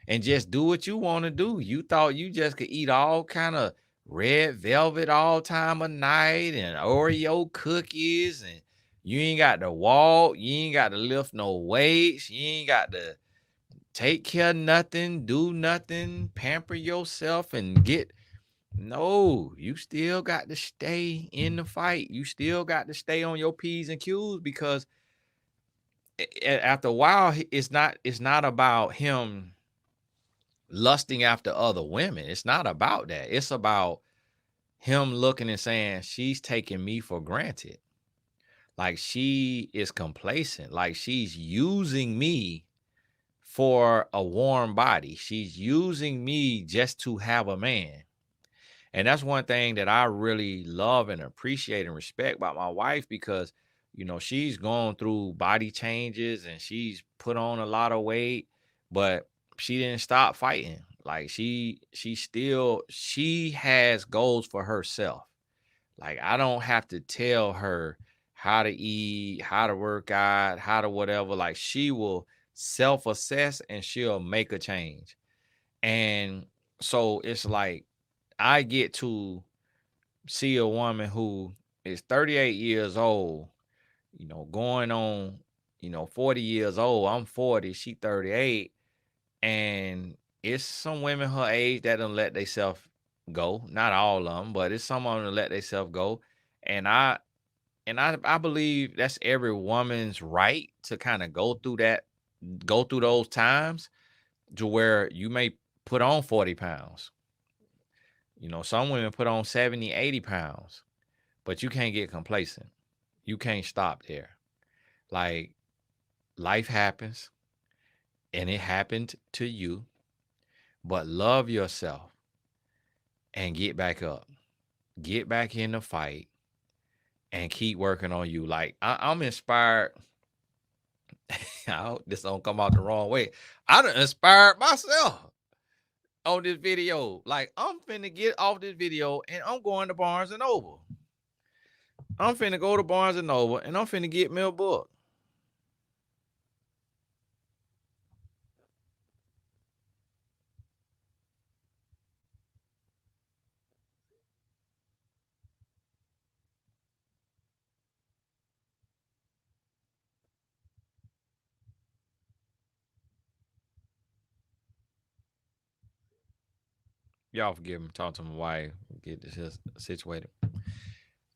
and just do what you want to do. You thought you just could eat all kind of red velvet all time of night and Oreo cookies, and you ain't got to walk, you ain't got to lift no weights, you ain't got to take care of nothing, do nothing, pamper yourself and get. No, you still got to stay in the fight. You still got to stay on your P's and Q's, because after a while, it's not about him lusting after other women. It's not about that. It's about him looking and saying, she's taking me for granted. Like she is complacent. Like she's using me for a warm body. She's using me just to have a man. And that's one thing that I really love and appreciate and respect about my wife, because, she's gone through body changes and she's put on a lot of weight, but she didn't stop fighting. Like she has goals for herself. Like I don't have to tell her how to eat, how to work out, how to whatever. Like she will self-assess and she'll make a change. And so it's like I get to see a woman who is 38 years old, going on, 40 years old. I'm 40, she 38. And it's some women her age that don't let themselves go. Not all of them, but it's some of them that let themselves go. And I believe that's every woman's right to kind of go through those times to where you may put on 40 pounds. Some women put on 70, 80 pounds, but you can't get complacent. You can't stop there. Like life happens and it happened to you, but love yourself and get back up. Get back in the fight and keep working on you. Like I'm inspired. I hope this don't come out the wrong way. I done inspired myself on this video. Like I'm finna get off this video and I'm going to Barnes and Noble. I'm finna go to Barnes and Noble and I'm finna get me a book. Y'all forgive me. Talk to my wife. Get this here situated.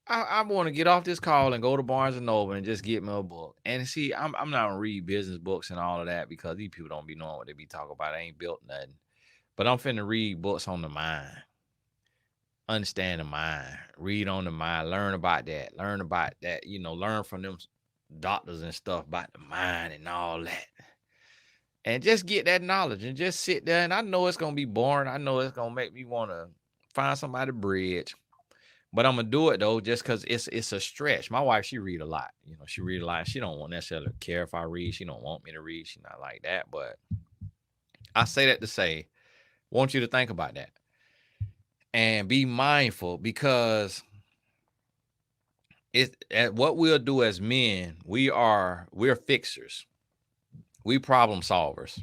I want to get off this call and go to Barnes and Noble and just get me a book. And see, I'm not gonna read business books and all of that because these people don't be knowing what they be talking about. They ain't built nothing. But I'm finna read books on the mind. Understand the mind. Read on the mind. Learn about that. Learn about that. Learn from them doctors and stuff about the mind and all that. And just get that knowledge and just sit there. And I know it's gonna be boring. I know it's gonna make me want to find somebody to bridge. But I'm gonna do it though, just because it's a stretch. My wife, she read a lot. She read a lot. She don't want necessarily care if I read. She don't want me to read. She not like that. But I say that to say, want you to think about that and be mindful, because what we'll do as men, we're fixers. We problem solvers.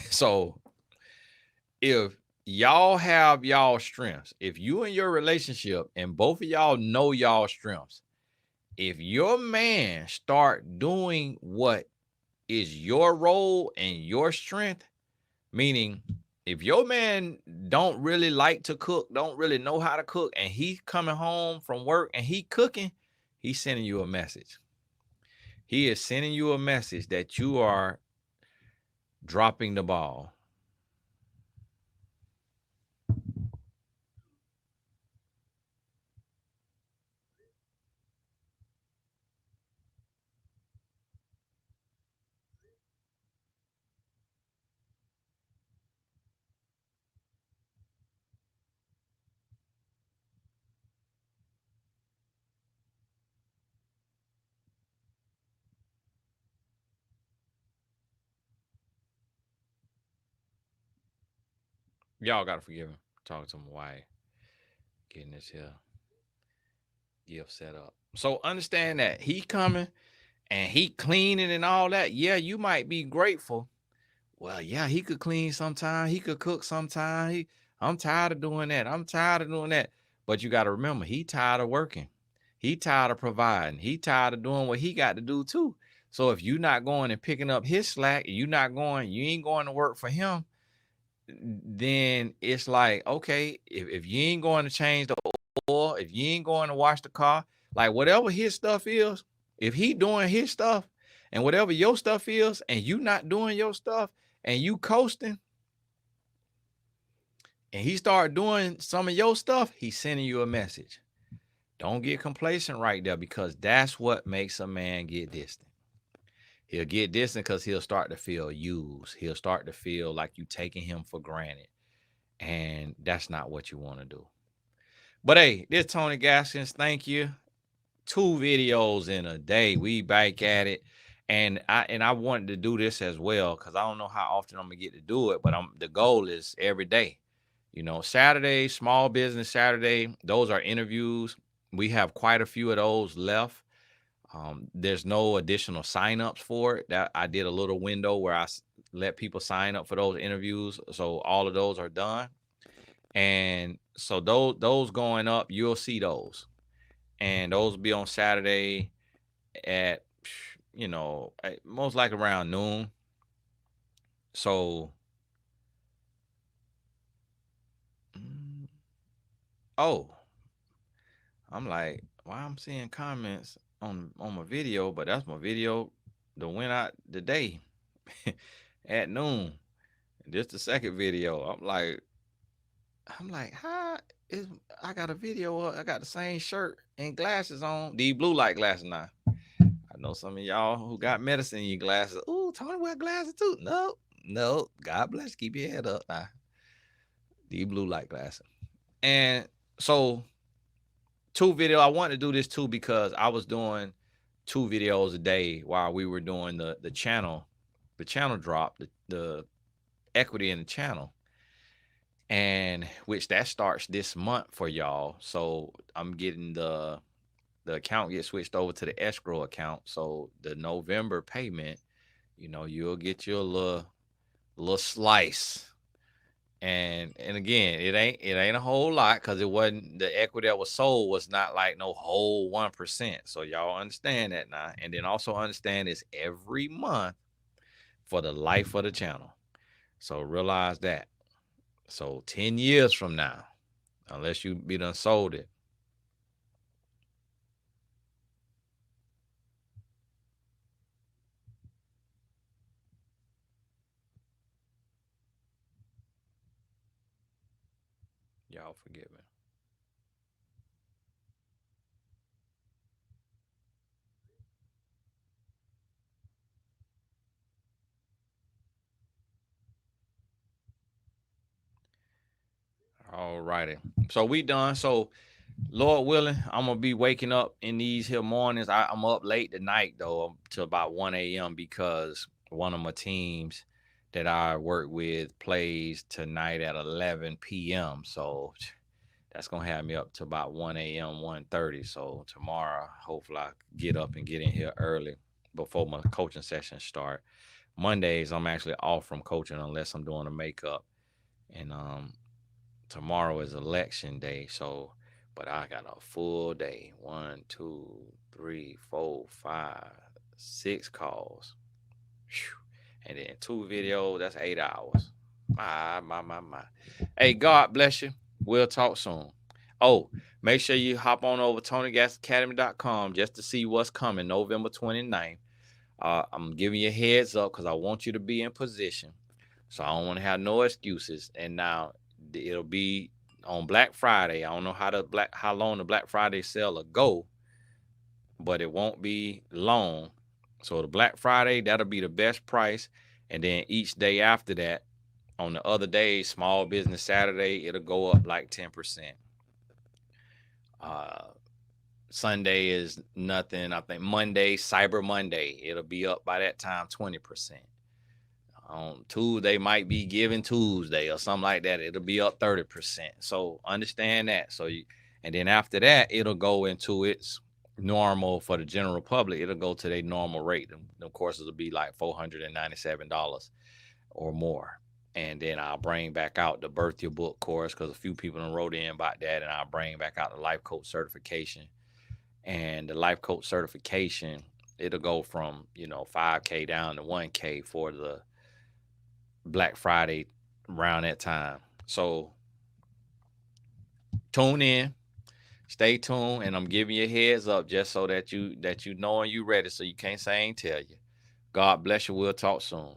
So if y'all have y'all strengths, if you and your relationship and both of y'all know y'all strengths, if your man start doing what is your role and your strength, meaning if your man don't really like to cook, don't really know how to cook, and he coming home from work and he cooking, he's sending you a message. He is sending you a message that you are dropping the ball. Y'all gotta forgive him. Talking to my wife, getting this here gift set up. So understand that he coming and he cleaning and all that. Yeah, you might be grateful. Well, yeah, he could clean sometime. He could cook sometime. I'm tired of doing that. I'm tired of doing that. But you got to remember, he tired of working. He tired of providing. He tired of doing what he got to do too. So if you're not going and picking up his slack, you ain't going to work for him, then it's like, okay, if you ain't going to change the oil, if you ain't going to wash the car, like whatever his stuff is, if he doing his stuff and whatever your stuff is, and you not doing your stuff and you coasting, and he start doing some of your stuff, he's sending you a message. Don't get complacent right there, because that's what makes a man get distant. He'll get distant because he'll start to feel used. He'll start to feel like you taking him for granted. And that's not what you want to do. But hey, this Tony Gaskins, thank you. 2 videos in a day. We back at it. And I wanted to do this as well, because I don't know how often I'm gonna get to do it, but the goal is every day. You know, Saturday, Small Business Saturday, those are interviews. We have quite a few of those left. There's no additional signups for it. That I did a little window where I let people sign up for those interviews. So all of those are done. And so those going up, you'll see those. And those will be on Saturday at, most likely around noon. So, oh, I'm like, why I'm seeing comments on my video, but that's my video that went out today at noon. This the second video. I'm like, how is I got a video up? I got the same shirt and glasses on. These blue light glasses now. I know some of y'all who got medicine in your glasses. Ooh, Tony wear glasses too. No. God bless. Keep your head up now. These blue light glasses. And so 2 video. I wanted to do this too because I was doing 2 videos a day while we were doing the channel drop, the equity in the channel. And which that starts this month for y'all. So I'm getting the account get switched over to the escrow account. So the November payment, you'll get your little slice. And again, it ain't a whole lot, because it wasn't, the equity that was sold was not like no whole 1%. So y'all understand that now. And then also understand it's every month for the life of the channel. So realize that. So 10 years from now, unless you be done sold it. Y'all forgive me. All righty. So we done. So Lord willing, I'm gonna be waking up in these here mornings. I'm up late tonight though, till about 1 a.m. because one of my teams that I work with plays tonight at 11 p.m. So that's gonna have me up to about 1 a.m., 1:30. So tomorrow, hopefully I get up and get in here early before my coaching sessions start. Mondays, I'm actually off from coaching unless I'm doing a makeup. And tomorrow is election day, so but I got a full day. 1, 2, 3, 4, 5, 6 calls. Whew. And then 2 videos, that's 8 hours. My. Hey, God bless you. We'll talk soon. Oh, make sure you hop on over TonyGasAcademy.com just to see what's coming November 29th. I'm giving you a heads up because I want you to be in position. So I don't want to have no excuses. And now it'll be on Black Friday. I don't know how long the Black Friday sale will go, but it won't be long. So the Black Friday, that'll be the best price. And then each day after that, on the other days, Small Business Saturday, it'll go up like 10%. Sunday is nothing. I think Monday, Cyber Monday, it'll be up by that time 20%. On Tuesday might be Giving Tuesday or something like that. It'll be up 30%. So understand that. And then after that, it'll go into its normal for the general public. It'll go to their normal rate. The courses will be like $497 or more. And then I'll bring back out the Birth Your Book course because a few people wrote in about that. And I'll bring back out the Life Coach certification. And the Life Coach certification, it'll go from, $5K down to $1K for the Black Friday around that time. So tune in, stay tuned, and I'm giving you a heads up just so that you know and you ready, so you can't say I ain't tell you. God bless you. We'll talk soon.